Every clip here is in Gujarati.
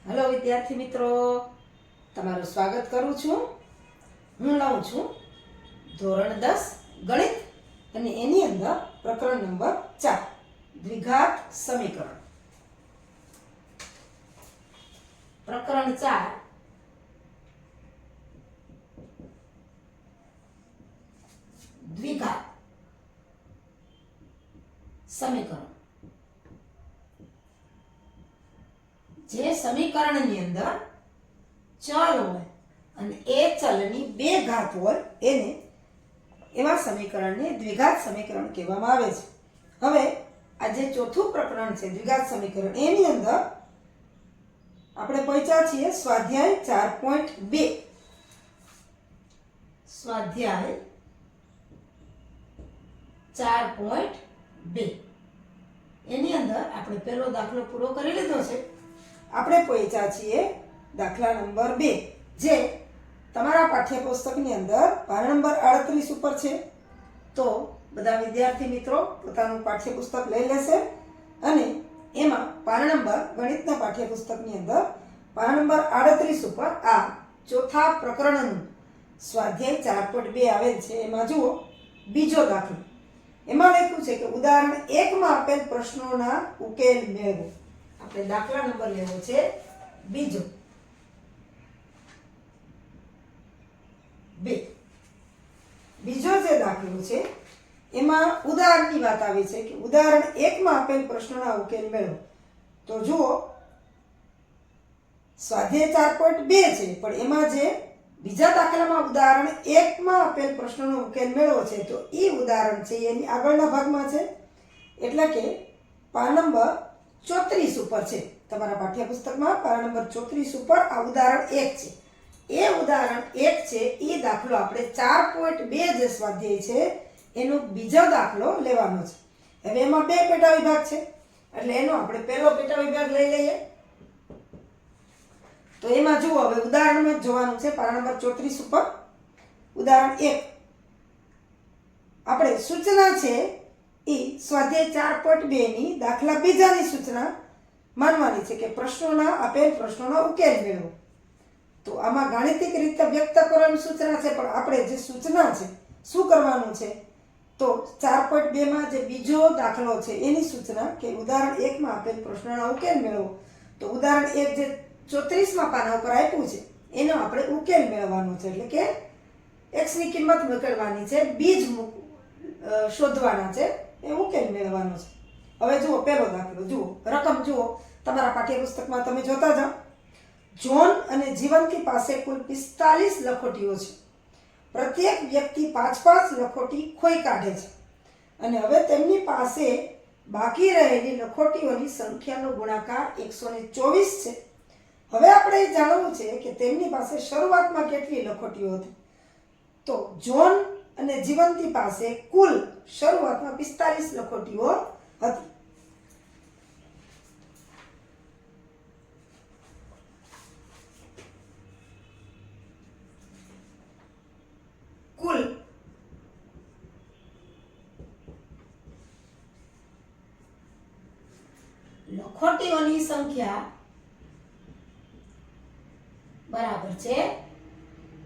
हेलो विद्यार्थी मित्रों, तमाરું स्वागत करूं છું। હું લાવું છું ધોરણ 10 ગણિત અને એની અંદર પ્રકરણ નંબર 4 દ્વિઘાત સમીકરણ। પ્રકરણ 4 દ્વિઘાત સમીકરણ। જે સમીકરણની અંદર ચલ હોય અને એ ચલની બે ઘાત હોય એને એવા સમીકરણને દ્વિઘાત સમીકરણ કહેવામાં આવે છે। હવે આ જે ચોથું પ્રકરણ છે દ્વિઘાત સમીકરણ, એની અંદર આપણે પહોંચ્યા છીએ સ્વાધ્યાય 4.2। સ્વાધ્યાય 4.2 એની અંદર આપણે પહેલો દાખલો પૂરો કરી લીધો છે। આપણે પહોંચ્યા છીએ દાખલા નંબર 2, જે તમારા પાઠ્યપુસ્તકની અંદર પાના નંબર 38 ઉપર છે। તો બધા વિદ્યાર્થી મિત્રો પોતાનું પાઠ્યપુસ્તક લઈ લેશે અને એમાં પાના નંબર ગણિતના પાઠ્યપુસ્તકની અંદર પાના નંબર 38 ઉપર આ ચોથા પ્રકરણનું સ્વાધ્યાય 4.2 આવેલ છે। એમાં જુઓ બીજો દાખલો। એમાં લખ્યું છે કે ઉદાહરણ 1 માં આપેલ પ્રશ્નોના ઉકેલ મેળવો। આપણે દાખલા નંબર લેવો છે બીજો 2। બીજો જે દાખલો છે એમાં ઉદાહરણની વાત આવી છે કે ઉદાહરણ 1 માં આપેલ પ્રશ્નોના ઉકેલ મેળવો। તો જુઓ સ્વાધ્યાય 4.2 છે, પણ એમાં જે બીજા દાખલામાં ઉદાહરણ 1 માં આપેલ પ્રશ્નોનો ઉકેલ મેળવો છે, તો એ ઉદાહરણ છે એની આગળના ભાગમાં છે, એટલે કે પાના નંબર 34 ઉપર છે। તમારા પાઠ્યપુસ્તકમાં પાના નંબર 34 ઉપર આ ઉદાહરણ 1 છે। એ ઉદાહરણ 1 છે એ દાખલો આપણે 4.2 જે સ્વાધ્યાય છે એનો બીજો દાખલો લેવાનો છે। હવે એમાં બે પેટા વિભાગ છે, એટલે એનો આપણે પહેલો પેટા વિભાગ લઈ લઈએ। તો એમાં જુઓ, હવે ઉદાહરણમાં જોવાનું છે પાના નંબર 34 ઉપર ઉદાહરણ 1। આપણે સૂચના છે એ સ્વાધ્યાય 4.2 ની દાખલા બીજાની સૂચના માનવાની છે કે પ્રશ્નોના આપેલ પ્રશ્નોના ઉકેલ મેળવો। તો આમાં ગાણિતિક રીતે વ્યક્ત કરવાની સૂચના છે, પણ આપણે જે સૂચના છે શું કરવાનું છે, તો 4.2 માં જે બીજો દાખલો છે એની સૂચના કે ઉદાહરણ 1 માં આપેલ પ્રશ્નોના ઉકેલ મેળવો। તો ઉદાહરણ 1 જે 34માં પાના ઉપર આપ્યું છે એનો આપણે ઉકેલ મેળવવાનો છે, એટલે કે x ની કિંમત મૂકવાની છે, બીજ શોધવાના છે, એ ઉકેલ મેળવવાનો છે। હવે જુઓ પહેલો દાખલો, જુઓ રકમ જુઓ તમારા પાઠ્યપુસ્તકમાં તમે જોતા જાઓ। જોન અને જીવંતી પાસે કુલ 45 લખોટીઓ છે। પ્રત્યેક વ્યક્તિ 5-5 લખોટી ખોઈ કાઢે છે અને હવે તેમની પાસે બાકી રહેલી લખોટીઓની સંખ્યાનો ગુણાકાર 124 છે। હવે આપણે જાણવું છે કે તેમની પાસે શરૂઆતમાં કેટલી લખોટીઓ હતી। તો જોન અને જીવંતી પાસે કુલ શરૂઆતમાં 45 લખોટીઓ હતી। કુલ લખોટીઓની સંખ્યા બરાબર છે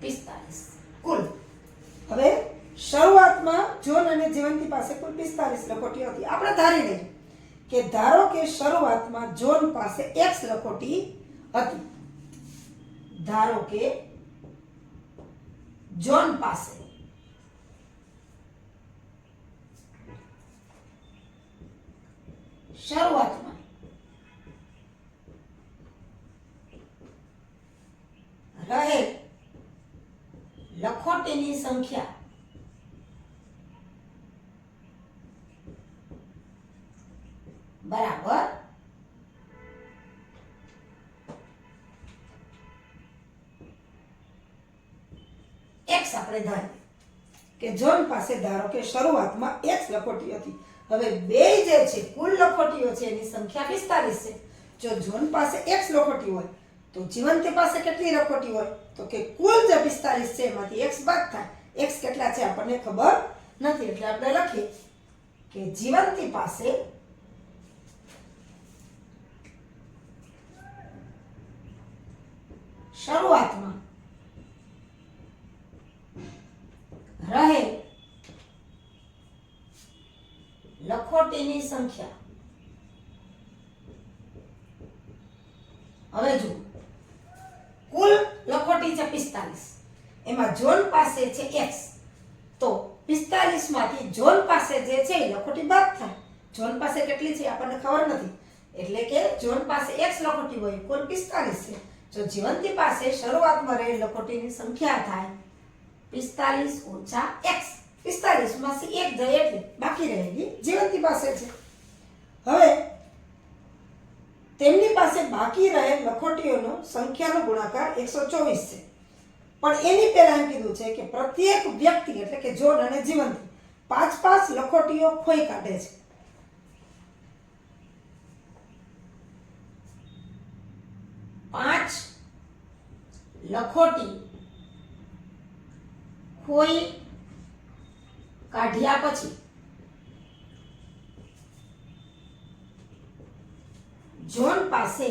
45 કુલ। હવે શરૂઆતમાં જોન અને જીવંતી પાસે કુલ 45 લખોટીઓ હતી। આપણે ધારી લઈએ કે ધારો કે શરૂઆતમાં જોન પાસે x લખોટી હતી। ધારો કે જોન પાસે શરૂઆતમાં રહેલ લખોટીની સંખ્યા બરાબર x। આપણે ધારીએ કે જોન પાસે ધારો કે શરૂઆતમાં x લખોટી હતી। હવે બે જે છે કુલ લખોટીઓ છે એની સંખ્યા 45 છે। જો જોન પાસે x લખોટી હોય તો જીવંતી પાસે કેટલી લખોટી હોય, તો કે કુલ જે 45 છે એમાંથી x બાદ થાય। x કેટલા છે આપણને ખબર નથી, એટલે આપણે લખીએ કે જીવંતી પાસે શરૂઆતમાં રહે લખોટીની સંખ્યા. હવે જુઓ, કુલ લખોટી છે 45, એમાં જોન પાસે છે x, તો 45 માંથી જોન પાસે જે છે એ લખોટી બાદ થાય. જોન પાસે કેટલી છે આપણને ખબર નથી, એટલે કે જોન પાસે x લખોટી હોય, કુલ 45 છે. જો જીવંતી પાસે શરૂઆતમાં રહેલ લખોટીની સંખ્યા થાય 45 ઓછા x, 45 માંથી 1 જાય એટલે બાકી રહેલી જીવંતી પાસે છે. હવે તેમની પાસે બાકી રહેલ લખોટીઓનો સંખ્યાનો ગુણાકાર 124 છે. પણ એની પહેલા એમ કીધું છે કે પ્રત્યેક વ્યક્તિ એટલે કે જોન અને જીવંતી 5-5 લખોટીઓ ખોઈ કાઢે છે. પાંચ લખોટી ખોઈ કાઢ્યા પછી જોન પાસે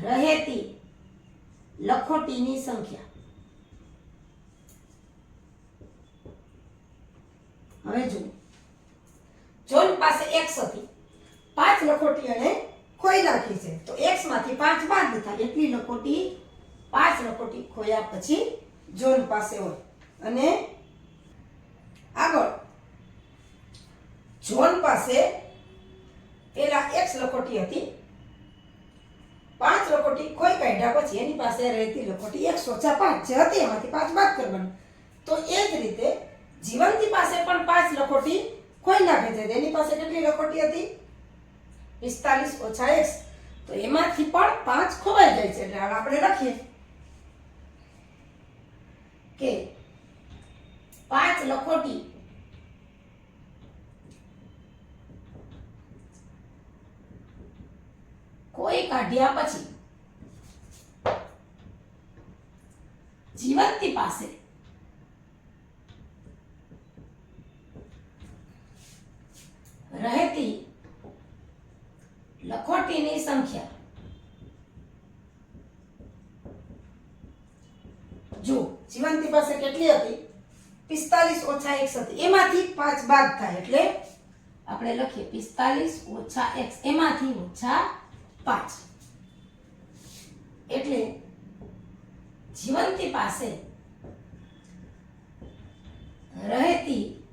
રહેતી લખોટીની સંખ્યા. હવે જુઓ, જોન પાસે x હતી, 5 લખોટી અને ખોઈ નાખી છે, તો x માંથી 5 બાદ થાય, એટલી લખોટી 5 લખોટી ખોયા પછી જોન પાસે હોય. અને આગળ જોન પાસે પેલા x લખોટી હતી, 5 લખોટી ખોઈ કાઢ્યા પછી એની પાસે રહેતી લખોટી x ઓછા 5 જે હતી એમાંથી 5 બાદ કરવાની. તો એ જ રીતે જીવંતી પાસે પણ 5 લખોટી ખોઈ નાખે છે, એની પાસે કેટલી લખોટી હતી 45 ઓછા x, તો એમાંથી પણ 5 ખોવાઈ જાય છે. એટલે આપણે લખીએ કે 5 લખોટી કોઈ કાઢ્યા પછી જીવંતી પાસે રહેતી લખોટીની સંખ્યા. જો જીવંતી પાસે કેટલી હતી 45 ઓછા x હતી, એમાંથી 5 બાદ થાય, એટલે આપણે લખીએ 45 ઓછા x, એમાંથી ઓછા 5, એટલે જીવંતી પાસે રહેતી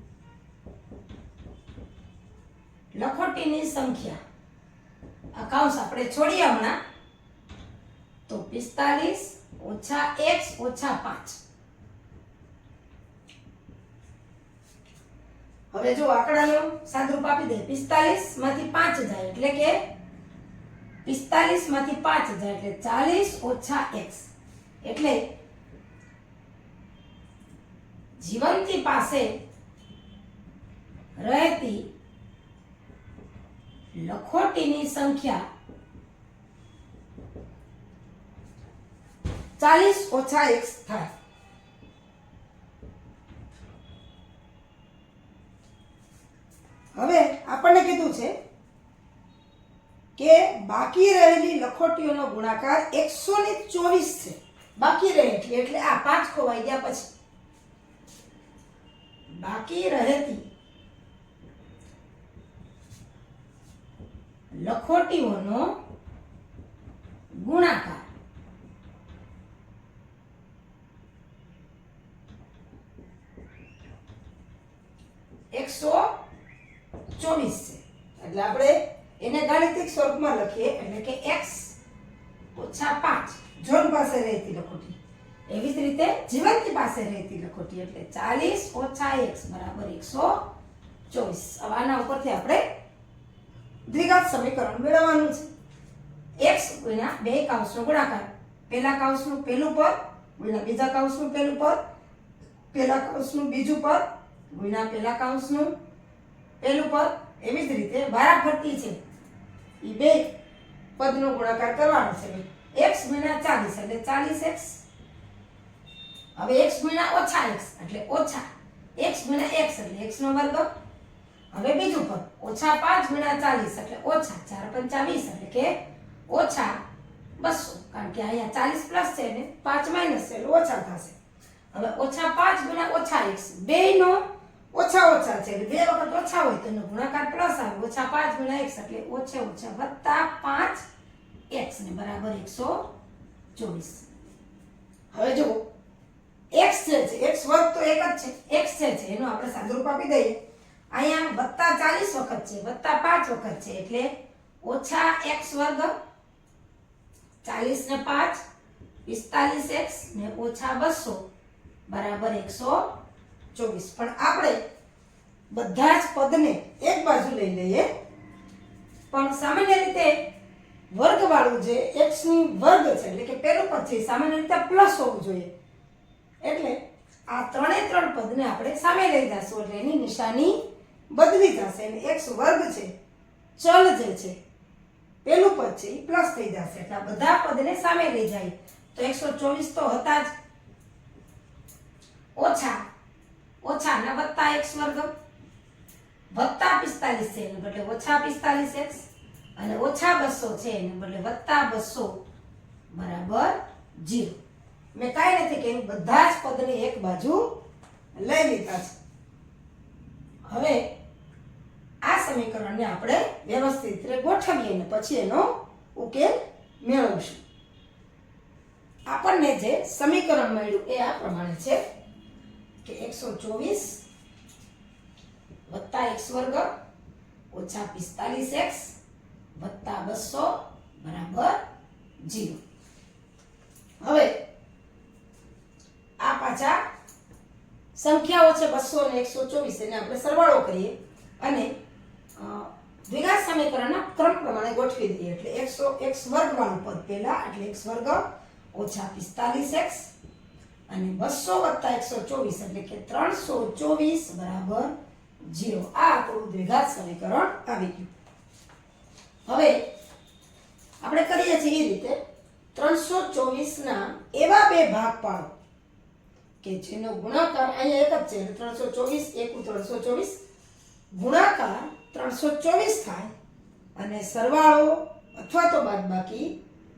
લખોટીની સંખ્યા. આ કૌંસ આપણે છોડીએ હમણાં, તો 45 ઓછા x ઓછા 5. હવે જો આંકડાનો સાદુરૂપ આપી દે, 45 માંથી 5 જાય એટલે કે 45 માંથી 5 જાય એટલે 40 ઓછા x, એટલે જીવંતી પાસે રહેતી લખોટીની સંખ્યા 40 ઓછા x થાય. હવે આપણને કીધું છે કે બાકી રહેલી લખોટીઓનો ગુણાકાર 124 છે. બાકી રહે એટલે આ 5 ખોવાઈ ગયા પછી બાકી રહેતી લખોટીઓનો ગુણાકાર 124 છે. એટલે આપણે એને ગાણિતિક સ્વરૂપમાં લખીએ એટલે કે x ઓછા 5 જોન પાસે રહેતી લખોટી, એવી જ રીતે જીવંતી પાસે રહેતી લખોટી, એટલે 40 ઓછા x બરાબર 124. હવે આના ઉપરથી આપણે દ્વિઘાત સમીકરણ મેળવવાનું છે. x ગુણ્યા બે કૌંસનો ગુણાકાર, પહેલા કૌંસનું પહેલું પદ ગુણ્યા બીજા કૌંસનું પહેલું પદ, પહેલા કૌંસનું બીજું પદ ગુણ્યા પહેલા કૌંસનું પહેલું પદ, એવી જ રીતે વારાફરતી છે એ બે પદનો ગુણાકાર કરવાનો છે. x ગુણ્યા 40 એટલે 40x. હવે x ગુણ્યા ઓછા x એટલે ઓછા x ગુણ્યા x એટલે x નો વર્ગ. હવે બીજું પદ ઓછા 5 ગુણ્યા 40 એટલે ઓછા 4 × 5 = 20 એટલે કે ઓછા 200, કારણ કે અહીંયા 40 પ્લસ છે ને 5 માઇનસ છે એટલે ઓછા થશે. હવે -5 ગુણ્યા -x બેયનો ઓછા ઓછા છે એટલે બે વખત ઓછા હોય તો એનો ગુણાકાર પ્લસ આવે. -5 ગુણ્યા x એટલે ઓછા ઓછા વત્તા 5x ને બરાબર 124. હવે જુઓ x જે છે x વર્ગ તો એક જ છે, x જે છે એનું આપણે સાદુરૂપ આપી દઈએ. અહીંયા +40 વખત છે, +5 વખત છે એટલે -x વર્ગ 40 ને 5 45x ને -200 બરાબર 124. પણ આપણે બધા જ પદને એક બાજુ લઈ લઈએ, પણ સામાન્ય રીતે વર્ગવાળું જે x ની વર્ગ છે એટલે કે પેલું પદ છે સામાન્ય રીતે પ્લસ હોવું જોઈએ. એટલે આ ત્રણે ત્રણ પદને આપણે સામે લઈ જશું એટલે એની નિશાની બદલી જશે અને x વર્ગ છે ચલ જે છે પેલું પદ છે એ પ્લસ થઈ જશે એટલે આ બધા પદને સામે લઈ જાય તો 124 તો હતા જ, ઓછા ના વત્તા x વર્ગ વત્તા 45 છે એને બદલે -45x અને -200 છે એને બદલે +200 બરાબર 0. મેં કાંઈ નથી કહ્યું, બધા જ પદને એક બાજુ લઈ લીધા છે. હવે આ સમીકરણને આપણે વ્યવસ્થિત રીતે ગોઠવીએ અને પછી એનો ઉકેલ મેળવશું. આપણને જે સમીકરણ મળ્યું એ આ પ્રમાણે છે કે 124 વત્તા x વર્ગ ઓછા 45x વત્તા 200 બરાબર 0. હવે આ પાછા સંખ્યાઓ છે 200 અને 124 એને આપણે સરવાળો કરીએ અને દ્વિઘાત સમીકરણના ક્રમ પ્રમાણે ગોઠવી દઈએ એટલે 100x વર્ગ વાળું પદ પહેલા એટલે x વર્ગ ઓછા 45x અને 200 વત્તા 124 એટલે કે 324 બરાબર 0. આ આપણું દ્વિઘાત સમીકરણ આવી ગયું. હવે આપણે કરીએ છીએ એ રીતે 324 ના એવા બે ભાગ પાડો કે જેનો ગુણાકાર અહીંયા એક જ છે એટલે 324 એકુ 324 ગુણાકાર 324 થાય અને સરવાળો અથવા તો બાદબાકી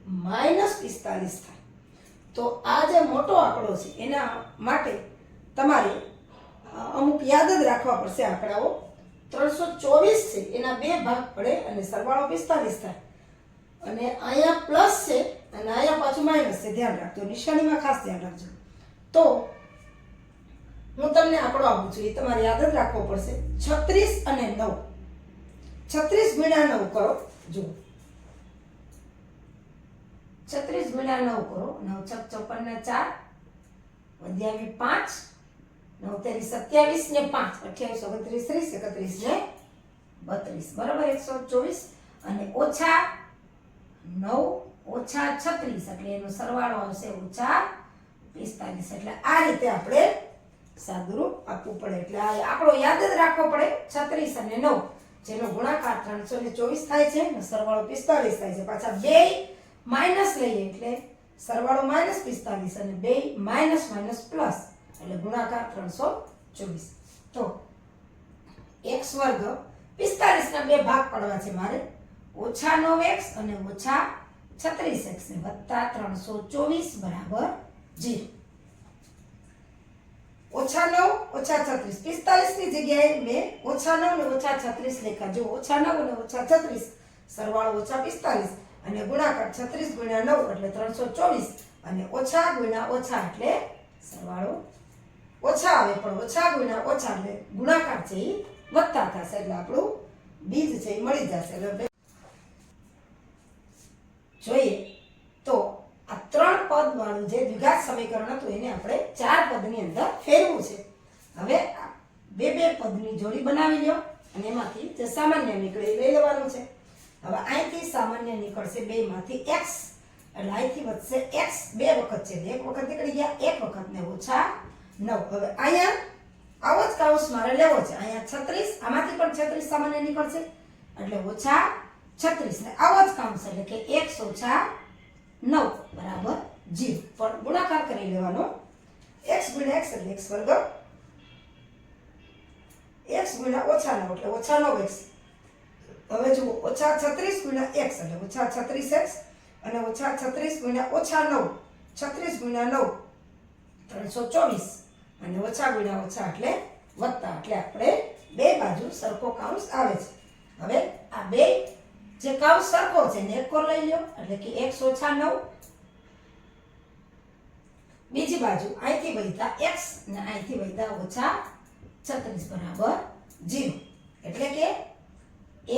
-45 થાય. તો આ જે મોટો આંકડો છે એના માટે તમારે અમુક યાદ જ રાખવા પડશે આંકડાઓ. 324 છે એના બે ભાગ પડે અને સરવાળો 45 થાય અને અહીંયા પ્લસ છે અને અહીંયા પાછું માઇનસ છે, ધ્યાન રાખજો, નિશાનીમાં ખાસ ધ્યાન રાખજો. તો હું તમને આંકડો આપું છું એ તમારે યાદ જ રાખવો પડશે. 36 અને 9 36 ગુણ્યા 9 કરો, જુઓ 36 ગુણ્યા 9 કરો, 9 છક 54 ને 4 વધ્યા 5 9 તેરી 27 ને 5 28 29 30 31 ને 32 બરાબર 124 અને ઓછા 9 ઓછા 36 એટલે એનો સરવાળો આવશે -45. એટલે આ રીતે આપણે સાદુરૂપ આપવું પડે. એટલે આ આંકડો યાદ જ રાખવો પડે. 36 અને 9 જેનો ગુણાકાર 324 થાય છે અને સરવાળો 45 થાય છે. પાછા બે માઇનસ લઈએ એટલે સરવાળો -45 અને બે માઇનસ પ્લસ એટલે ગુણાકાર 324. તો x વર્ગ 45 ના બે ભાગ પાડવા છે મારે, ઓછા 9x અને ઓછા 36x ને વત્તા 324 બરાબર 0. ઓછા 9 ઓછા 36 45 ની જગ્યાએ મેં ઓછા 9 ને ઓછા 36 લખ્યા. જો ઓછા 9 અને ઓછા 36 સરવાળો ઓછા 45 અને ગુણાકાર 36 ગુણ્યા 9 એટલે 324 અને ઓછા ગુણ્યા ઓછા એટલે સરવાળો ઓછા આવે પણ ઓછા ગુણ્યા ઓછા એટલે ગુણાકાર છે એ વત્તા થશે એટલે આપણું બીજ છે એ મળી જશે. એટલે જોઈએ તો આ ત્રણ પદ વાળું જે દ્વિઘાત સમીકરણ હતું એને આપણે ચાર પદની અંદર ફેરવું છે. હવે બે પદની જોડી બનાવી લો અને એમાંથી જે સામાન્ય નીકળે એ લઈ લેવાનું છે. હવે અહીંથી સામાન્ય નીકળશે બે માંથી x એટલે અહીંથી વધશે x બે વખત છે એક વખત નીકળી ગયા, એક વખત ને ઓછા 9. હવે અહીંયા આવો જ કાઉસ મારે લેવો છે. અહીંયા 36 આમાંથી પણ 36 સામાન્ય નીકળશે એટલે ઓછા 36 ને આવો જ કાઉસ એટલે કે x ઓછા 9 બરાબર 0 પણ ગુણાકાર કરી લેવાનો. x ગુણ્યા x એટલે x વર્ગ, x ગુણ્યા ઓછા 9 એટલે ઓછા 9x. હવે જુઓ ઓછા 36 ગુણ્યા x એટલે ઓછા 36x અને ઓછા 36 ગુણ્યા ઓછા 9, 36 ગુણ્યા 9 324 અને ઓછા ગુણ્યા ઓછા એટલે વત્તા, એટલે આપણે બે બાજુ સરખો કૌંસ આવે છે. હવે આ બે જે કૌંસ સરખો છે ને એક કોર લઈ લ્યો એટલે કે x ઓછા 9, બીજી બાજુ અહીંથી વહેતા x ને અહીંથી વહેતા ઓછા 36 બરાબર 0, એટલે કે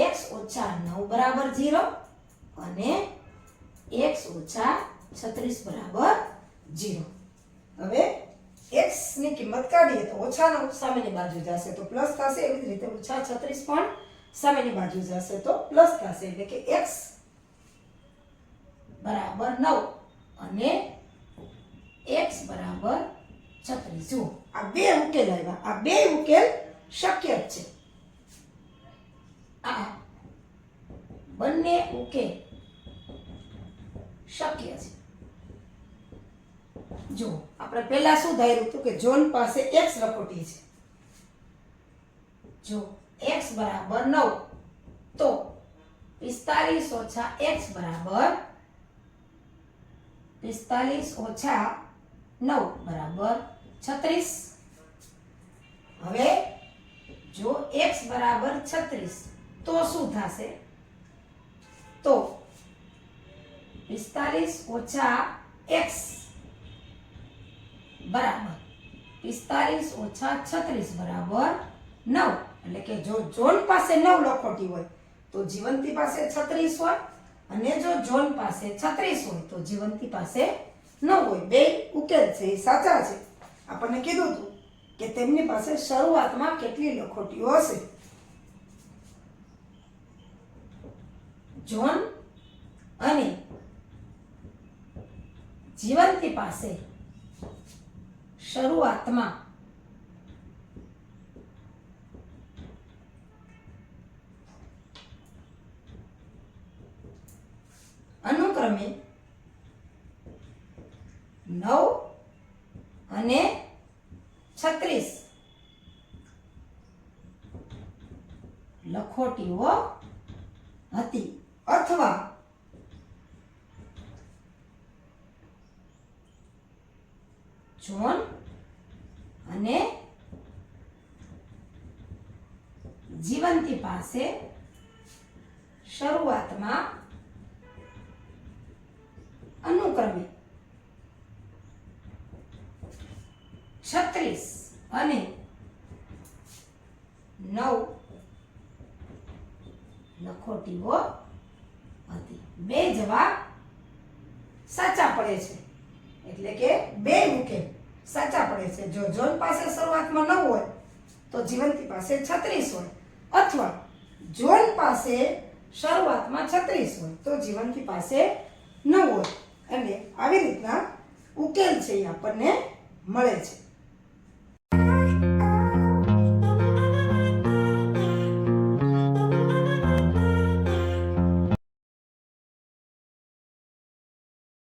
x ઓછા 9 બરાબર 0 અને x ઓછા 36 બરાબર 0. હવે x ની કિંમત કાઢીએ તો ઓછા 9 સામેની બાજુ જશે તો પ્લસ થશે, એવી જ રીતે ઓછા 36 પણ સામેની બાજુ જશે તો પ્લસ થશે, એટલે કે x બરાબર 9 અને x બરાબર 36. જુઓ આ બે ઉકેલ આવ્યા, આ બે ઉકેલ શક્ય જ છે. આ બંને ઉકેલ શક્ય છે. જો આપણે પહેલા શું ધાર્યું હતું કે જોન પાસે x લખોટી છે. જો x બરાબર 9 તો 45 ઓછા x બરાબર 45 ઓછા 9 બરાબર 36. હવે જો x બરાબર 36 તો શું થશે? તો 45 ઓછા x બરાબર 45 ઓછા 36 બરાબર 9, એટલે કે જો જોન પાસે 9 લખોટી હોય તો જીવંતી પાસે 36 હોય, અને જો જોન પાસે 36 હોય તો જીવંતી પાસે 9 હોય. બે ઉકેલ છે એ સાચા છે. આપણને કીધું હતું કે તેમની પાસે શરૂઆતમાં કેટલી લખોટીઓ હશે. જોન અને જીવંતી પાસે શરૂઆતમાં અનુક્રમે 9 અને 36 લખોટીઓ હતી, અથવા જોન અને જીવંતી પાસે શરૂઆતમાં અનુક્રમે 36 અને 9 લખોટીઓ હતી. બે જવાબ સાચા પડે છે, એટલે કે બે ઉકેલ સાચા પડે છે. જો જોન પાસે શરૂઆતમાં 9 હોય તો જીવંતી પાસે 36 હોય, અથવા જોન પાસે શરૂઆતમાં 36 હોય તો જીવંતી પાસે 9 હોય, અને આવી રીતના ઉકેલ છે એ આપણને મળે છે.